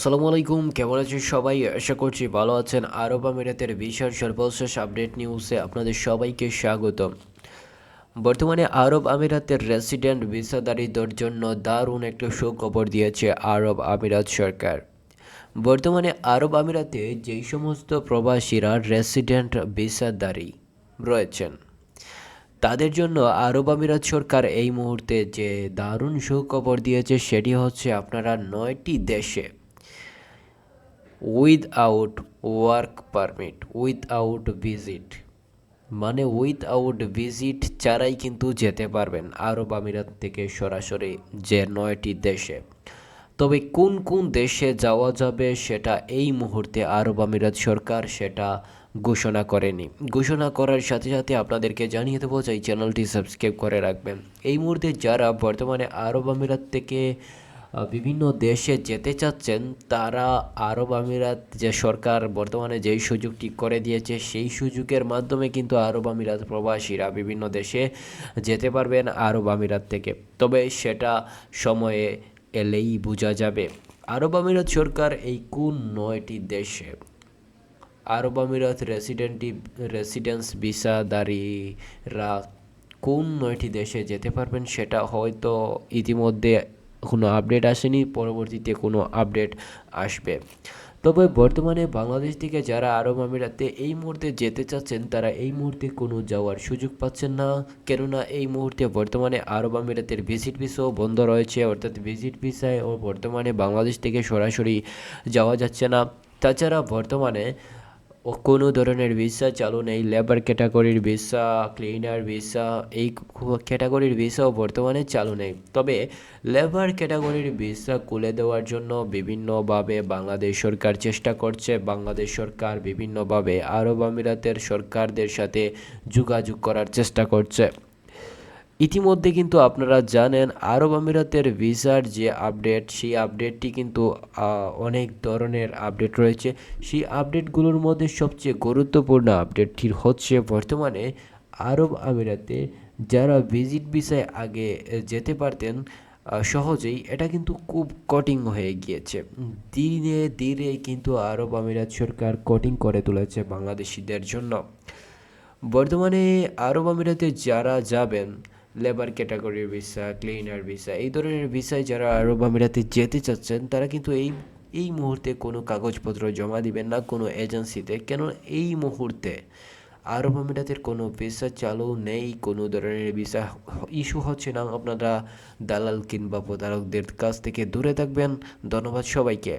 আসসালামু আলাইকুম, কেমন আছেন সবাই? আশা করছি ভালো আছেন। আরব আমিরাতের ভিসার সর্বশেষ আপডেট নিউজে আপনাদের সবাইকে স্বাগতম। বর্তমানে আরব আমিরাতের রেসিডেন্ট ভিসাধারীদের জন্য দারুণ একটা সুখবর দিয়েছে আরব আমিরাত সরকার। বর্তমানে আরব আমিরাতে যেই সমস্ত প্রবাসীরা রেসিডেন্ট ভিসাধারী রয়েছেন তাদের জন্য আরব আমিরাত সরকার এই মুহূর্তে যে দারুণ সুখবর দিয়েছে সেটি হচ্ছে আপনারা 9টি দেশে without work permit, without visit, মানে উইথআউট ভিজিট ছাড়াই কিন্তু যেতে পারবেন আরব আমিরাত থেকে সরাসরি যে 9টি দেশে। তবে কোন কোন দেশে যাওয়া যাবে সেটা এই মুহূর্তে আরব আমিরাত সরকার সেটা ঘোষণা করেনি। ঘোষণা করার সাথে সাথে আপনাদেরকে জানিয়ে দেবো যে এই চ্যানেলটি সাবস্ক্রাইব করে রাখবেন। এই মুহূর্তে যারা বর্তমানে আরব আমিরাত থেকে বিভিন্ন দেশে যেতে চাচ্ছেন তারা আরব আমিরাত যে সরকার বর্তমানে যেই সুযোগটি করে দিয়েছে সেই সুযোগের মাধ্যমে কিন্তু আরব আমিরাত প্রবাসীরা বিভিন্ন দেশে যেতে পারবেন আরব আমিরাত থেকে। তবে সেটা সময়ে এলেই বোঝা যাবে আরব আমিরাত সরকার এই কোন 9টি দেশে আরব আমিরাত রেসিডেন্স ভিসাধারীরা কোন 9টি দেশে যেতে পারবেন সেটা হয়তো ইতিমধ্যে কোনো আপডেট আসেনি, পরবর্তীতে কোনো আপডেট আসবে। তবে বর্তমানে বাংলাদেশ থেকে যারা আরব আমিরাতে এই মুহূর্তে যেতে চাচ্ছেন তারা এই মুহূর্তে কোনো যাওয়ার সুযোগ পাচ্ছেন না, কেননা এই মুহূর্তে বর্তমানে আরব আমিরাতের ভিজিট ভিসাও বন্ধ রয়েছে, অর্থাৎ ভিজিট ভিসায় ও বর্তমানে বাংলাদেশ থেকে সরাসরি যাওয়া যাচ্ছে না। তাছাড়া বর্তমানে কোনো ধরনের ভিসা চালু নেই, লেবার ক্যাটাগরির ভিসা, ক্লিনার ভিসা, এই ক্যাটাগরির ভিসাও বর্তমানে চালু নেই। তবে লেবার ক্যাটাগরির ভিসা খুলে দেওয়ার জন্য বিভিন্নভাবে বাংলাদেশ সরকার চেষ্টা করছে। বাংলাদেশ সরকার বিভিন্নভাবে আরব আমিরাতের সরকারদের সাথে যোগাযোগ করার চেষ্টা করছে। ইতিমধ্যে কিন্তু আপনারা জানেন আরব আমিরাতের ভিসার যে আপডেট সেই আপডেটটি কিন্তু অনেক ধরনের আপডেট রয়েছে। সেই আপডেটগুলোর মধ্যে সবচেয়ে গুরুত্বপূর্ণ আপডেটটি হচ্ছে বর্তমানে আরব আমিরাতে যারা ভিজিট ভিসায় আগে যেতে পারতেন সহজেই, এটা কিন্তু খুব কঠিন হয়ে গিয়েছে। ধীরে ধীরে কিন্তু আরব আমিরাত সরকার কঠিন করে তুলেছে বাংলাদেশিদের জন্য। বর্তমানে আরব আমিরাতে যারা যাবেন লেবার ক্যাটাগরির ভিসা, ক্লিনার ভিসা, এই ধরনের ভিসায় যারা আরব আমিরাতে যেতে চাচ্ছেন তারা কিন্তু এই মুহূর্তে কোনো কাগজপত্র জমা দিবেন না কোনো এজেন্সিতে, কেন এই মুহূর্তে আরব আমিরাতের কোনো ভিসা চালু নেই, কোনো ধরনের ভিসা ইস্যু হচ্ছে না। আপনারা দালাল কিংবা প্রতারকদের কাছ থেকে দূরে থাকবেন। ধন্যবাদ সবাইকে।